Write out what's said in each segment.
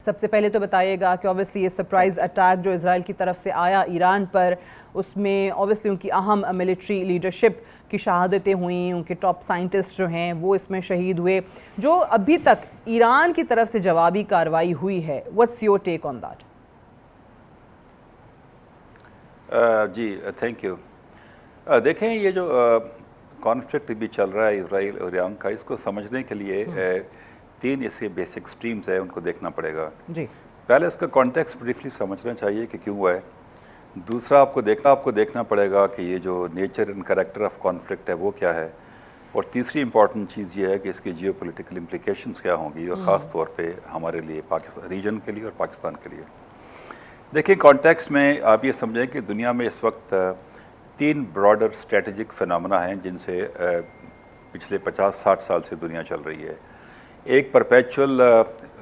सबसे पहले तो बताइएगा कि ऑब्वियसली ये सरप्राइज़ अटैक जो इजराइल की तरफ से आया ईरान पर, उसमें ऑब्वियसली उनकी अहम मिलिट्री लीडरशिप की शहादतें हुई, उनके टॉप साइंटिस्ट जो हैं वो इसमें शहीद हुए। जो अभी तक ईरान की तरफ से जवाबी कार्रवाई हुई है, what's your take on that? जी थैंक यू। देखें, ये जो कॉन्फ्लिक्ट भी चल रहा है इसराइल और ईरान का, इसको समझने के लिए तीन इसके बेसिक स्ट्रीम्स हैं, उनको देखना पड़ेगा जी। पहले इसका कॉन्टेक्स्ट ब्रीफली समझना चाहिए कि क्यों हुआ है। दूसरा आपको देखना पड़ेगा कि ये जो nature and character of conflict है वो क्या है। और तीसरी इंपॉर्टेंट चीज़ ये है कि इसकी जियोपॉलिटिकल इम्प्लिकेशंस क्या होंगी, और ख़ास तौर पे हमारे लिए, पाकिस्तान रीजन के लिए और पाकिस्तान के लिए। देखिए, कॉन्टेक्स्ट में आप ये समझें कि दुनिया में इस वक्त तीन ब्रॉडर स्ट्रेटजिक फिनोमेना हैं जिनसे पिछले 50-60 साल से दुनिया चल रही है। एक परपेचुअल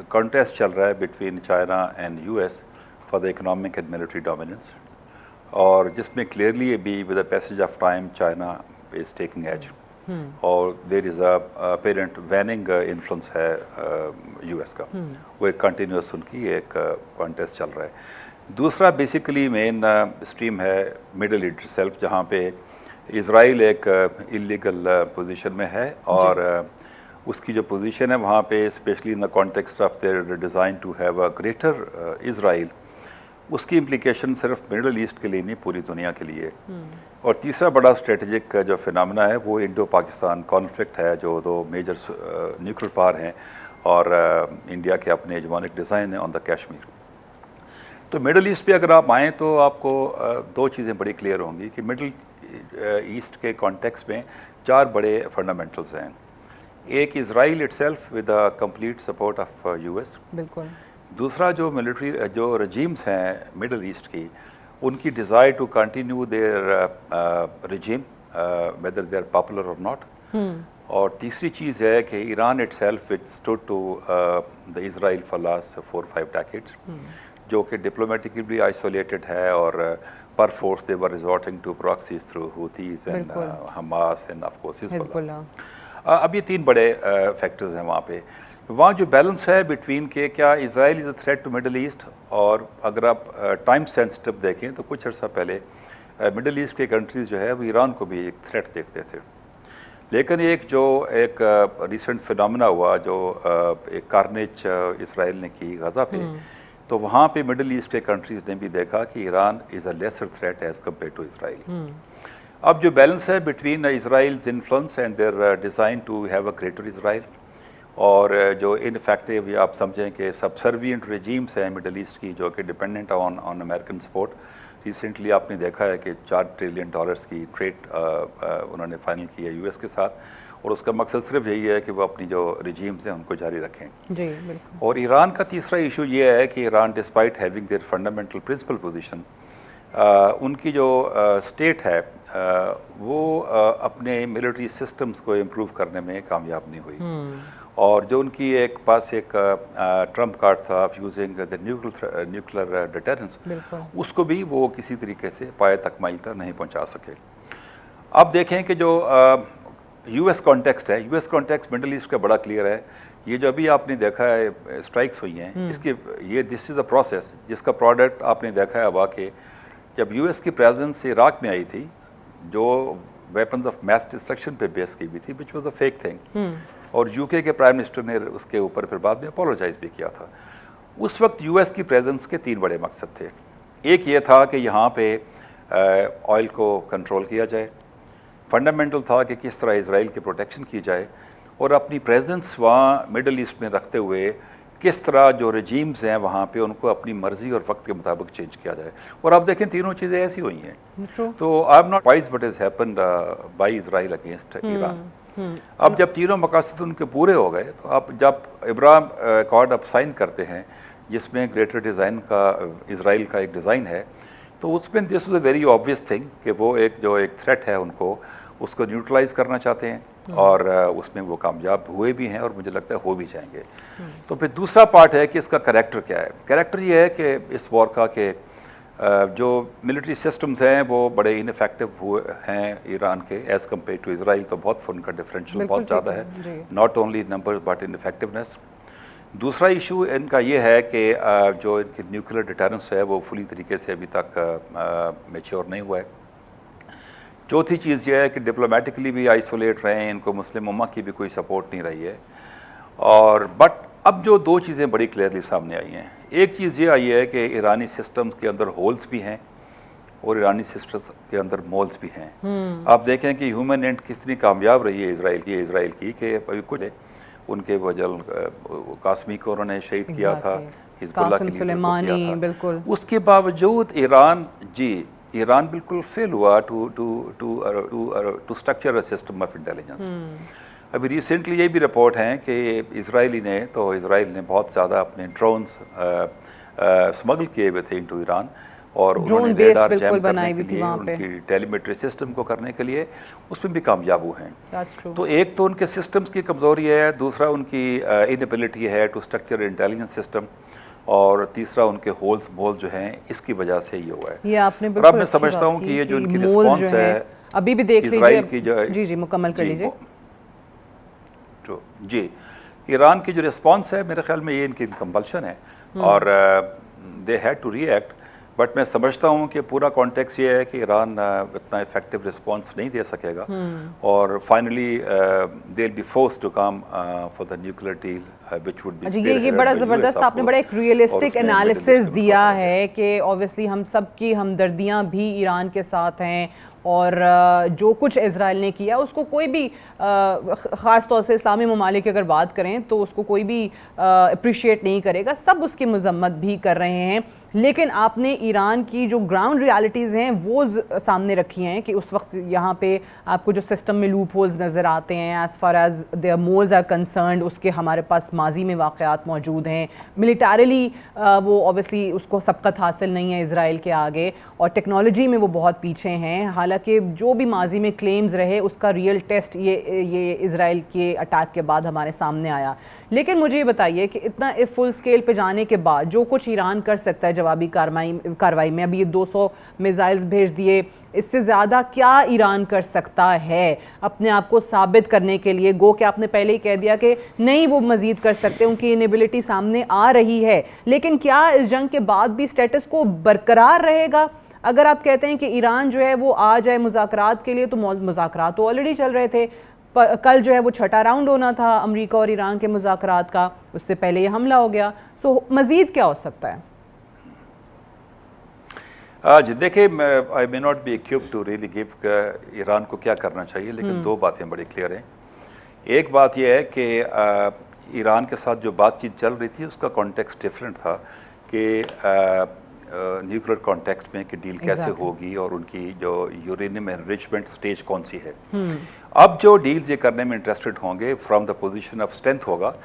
कॉन्टेस्ट चल रहा है between China and US for the economic and military dominance, और जिसमें क्लियरली भी with the passage of time China is taking edge, और there is a apparent waning influence है यूएस का। वो एक कंटिन्यूस उनकी एक कॉन्टेस्ट चल रहा है। दूसरा बेसिकली मेन स्ट्रीम है मिडल ईस्ट सेल्फ, जहाँ पे इज़राइल एक इलीगल पोजीशन में है, और उसकी जो पोजीशन है वहाँ पे specially in the context of their design to have a greater Israel, उसकी इम्प्लीकेशन सिर्फ मिडल ईस्ट के लिए नहीं, पूरी दुनिया के लिए। और तीसरा बड़ा स्ट्रेटजिक जो फिनोमेना है वो इंडो पाकिस्तान कॉन्फ्लिक्ट है, जो दो मेजर न्यूक्लियर पावर हैं और इंडिया के अपने हेजेमोनिक डिज़ाइन है ऑन द कश्मीर। तो मिडल ईस्ट पे अगर आप आएँ तो आपको दो चीज़ें बड़ी क्लियर होंगी कि मिडल ईस्ट के कॉन्टेक्स्ट में चार बड़े फंडामेंटल्स हैं। एक Israel itself with the complete support of US. बिल्कुल। दूसरा जो मिलिट्री जो रजीम्स हैं मिडल ईस्ट की, उनकी desire to continue their regime whether they are popular और नॉट। और तीसरी चीज़ है कि Iran itself it stood to the Israel for last 4-5 decades, जो कि डिप्लोमेटिकली आइसोलेटेड है, और perforce they were resorting to proxies through Houthis and Hamas and of course Hezbollah. अब ये तीन बड़े फैक्टर्स हैं वहाँ पे। वहाँ जो बैलेंस है बिटवीन के क्या Israel is a threat to Middle East, और अगर आप टाइम सेंसिटिव देखें तो कुछ अर्सा पहले मिडल ईस्ट के कंट्रीज़ जो है वो ईरान को भी एक थ्रेट देखते थे। लेकिन एक रिसेंट फिनोमेना हुआ, जो एक कार्नेज इसराइल ने की गज़ा पे, तो वहाँ पे मिडल ईस्ट के कंट्रीज़ ने भी देखा कि Iran is a lesser threat as compare to Israel. अब जो बैलेंस है between Israel's influence and their design to have a greater Israel, और जो इनफेक्टिव या आप समझें कि सबसर्विएंट रेजीम्स हैं मिडल ईस्ट की, जो कि dependent on American support. Recently आपने देखा है कि $4 ट्रिलियन की ट्रेड उन्होंने फाइनल की है यूएस के साथ, और उसका मकसद सिर्फ यही है कि वो अपनी जो रेजीम्स हैं उनको जारी रखें। जी बिल्कुल। और ईरान का तीसरा इशू ये है कि Iran despite having their fundamental principle position, उनकी जो स्टेट है वो अपने मिलिट्री सिस्टम्स को इम्प्रूव करने में कामयाब नहीं हुई। और जो उनकी एक पास एक ट्रम्प कार्ड था यूजिंग द न्यूक्लियर डिटरेंस, उसको भी वो किसी तरीके से पाए तकमील तक नहीं पहुंचा सके। अब देखें कि जो यूएस कॉन्टेक्स्ट है, यूएस कॉन्टेक्स्ट मिडल ईस्ट का बड़ा क्लियर है। ये जो अभी आपने देखा है स्ट्राइक्स हुई हैं, इसके ये दिस इज़ अ प्रोसेस जिसका प्रोडक्ट आपने देखा है वाकई जब यूएस की प्रेजेंस इराक में आई थी, जो वेपन्स ऑफ मैस डिस्ट्रक्शन पे बेस की भी थी, which was a fake thing, और यूके के प्राइम मिनिस्टर ने उसके ऊपर फिर बाद में अपोलोजाइज भी किया था। उस वक्त यूएस की प्रेजेंस के तीन बड़े मकसद थे। एक ये था कि यहाँ पे ऑयल को कंट्रोल किया जाए, फंडामेंटल था कि किस तरह इसराइल की प्रोटेक्शन की जाए, और अपनी प्रेजेंस वहाँ मिडल ईस्ट में रखते हुए किस तरह जो रजीम्स हैं वहाँ पे उनको अपनी मर्जी और वक्त के मुताबिक चेंज किया जाए। और अब देखें तीनों चीज़ें ऐसी हुई हैं। तो I am not wise what is happened bye Israel against Iran. अब जब तीनों मकासद उनके पूरे हो गए, तो अब जब इब्राहिम अकॉर्ड अब साइन करते हैं जिसमें ग्रेटर डिज़ाइन का इसराइल का एक डिज़ाइन है, तो उसमें this was a very obvious thing कि वो एक थ्रेट है उनको, उसको न्यूट्रलाइज करना चाहते हैं, और उसमें वो कामयाब हुए भी हैं और मुझे लगता है हो भी जाएंगे। तो फिर दूसरा पार्ट है कि इसका कैरेक्टर क्या है। कैरेक्टर ये है कि इस वॉर का कि जो मिलिट्री सिस्टम्स हैं वो बड़े इनफेक्टिव हुए हैं ईरान के एज़ कम्पेयर टू इसराइल, तो बहुत उनका डिफरेंशियल बहुत ज़्यादा है, not only number but in effectiveness. दूसरा इशू इनका ये है कि जो इनकी न्यूक्लियर डिटरेंस है वो फुली तरीके से अभी तक मैच्योर नहीं हुआ है। चौथी चीज़ ये है कि डिप्लोमेटिकली भी आइसोलेट रहे हैं, इनको मुस्लिम उम्मा की भी कोई सपोर्ट नहीं रही है। और बट अब जो दो चीज़ें बड़ी क्लियरली सामने आई हैं, एक चीज़ ये आई है कि ईरानी सिस्टम्स के अंदर होल्स भी हैं और ईरानी सिस्टम्स के अंदर मोल्स भी हैं। आप देखें कि ह्यूमन एंड कितनी कामयाब रही है इजराइल की कि अभी कुछ उनके वजल कासमी को उन्होंने शहीद किया था, हिजबुल्लाह के लीडर को किया था। उसके बावजूद ईरान बिल्कुल फेल हुआ to structure a system of intelligence. अभी रिसेंटली ये भी रिपोर्ट हैं कि इजराइल ने बहुत ज़्यादा अपने ड्रोन्स स्मगल किए हुए थे इनटू ईरान और उन्होंने रेडार जैम करने के लिए, उनकी टेलीमेट्री सिस्टम को करने के लिए उसमें भी कामयाब हुए हैं। तो एक तो उनके सिस्टम्स की कमज़ोरी है, दूसरा उनकी इनएबिलिटी है टू स्ट्रक्चर इंटेलिजेंस सिस्टम, और तीसरा उनके होल्स मोल जो हैं इसकी वजह से ये हुआ है। ये आपने और अब मैं समझता हूँ कि ये जो इनकी रिस्पॉन्स है अभी भी देख इजराइल की जो जी मुकम्मल कर लीजिए। जी, ईरान की जो रिस्पॉन्स है मेरे ख्याल में ये इनकी कंपल्शन है और they had to react. But मैं समझता हूँ कि पूरा कॉन्टेक्स्ट ये है कि ईरान इतना इफेक्टिव रिस्पॉन्स नहीं दे सकेगा और finally they will be forced to come for the nuclear deal which would be. ये बड़ा ज़बरदस्त आपने बड़ा एक रियलिस्टिक एनालिसिस दिया है कि ऑब्वियसली हम सब की हमदर्दियाँ भी ईरान के साथ हैं और जो कुछ इजराइल ने किया उसको कोई भी ख़ास तौर से इस्लामी ममालिक की अगर बात करें तो उसको कोई भी अप्रिशिएट नहीं करेगा, सब उसकी मजम्मत भी कर रहे हैं। लेकिन आपने ईरान की जो ग्राउंड रियलिटीज़ हैं वो सामने रखी हैं कि उस वक्त यहाँ पे आपको जो सिस्टम में लूप होल्स नज़र आते हैं as far as their moles are concerned, उसके हमारे पास माजी में वाक़यात मौजूद हैं। मिलिटरीली वो ऑब्वियसली उसको सबकत हासिल नहीं है इजराइल के आगे और टेक्नोलॉजी में वो बहुत पीछे हैं। हालांकि जो भी माजी में क्लेम्स रहे उसका रियल टेस्ट ये इजराइल के अटैक के बाद हमारे सामने आया। लेकिन मुझे ये बताइए कि इतना फुल स्केल पे जाने के बाद जो कुछ ईरान कर सकता है जवाबी कार्रवाई में, अभी ये 200 मिसाइल्स भेज दिए, इससे ज़्यादा क्या ईरान कर सकता है अपने आप को साबित करने के लिए? गो कि आपने पहले ही कह दिया कि नहीं वो मज़ीद कर सकते, उनकी इनेबिलिटी सामने आ रही है, लेकिन क्या इस जंग के बाद भी स्टेटस को बरकरार रहेगा? अगर आप कहते हैं कि ईरान जो है वो आ जाए मुज़ाकरात के लिए, तो मुज़ाकरात तो ऑलरेडी चल रहे थे। कल जो है वो छठा राउंड होना था अमेरिका और ईरान के मुज़ाकरात का, उससे पहले ये हमला हो गया। सो मज़ीद क्या हो सकता है? देखिए, I may not be equipped to really give Iran को क्या करना चाहिए, लेकिन दो बातें बड़ी क्लियर हैं। एक बात यह है कि ईरान के साथ जो बातचीत चल रही थी उसका कॉन्टेक्स्ट डिफरेंट था कि न्यूक्लियर कॉन्टेक्स्ट में कि डील कैसे होगी और उनकी जो यूरेनियम एनरिचमेंट स्टेज कौन सी है। अब जो डील्स ये करने में इंटरेस्टेड होंगे from the position of strength होगा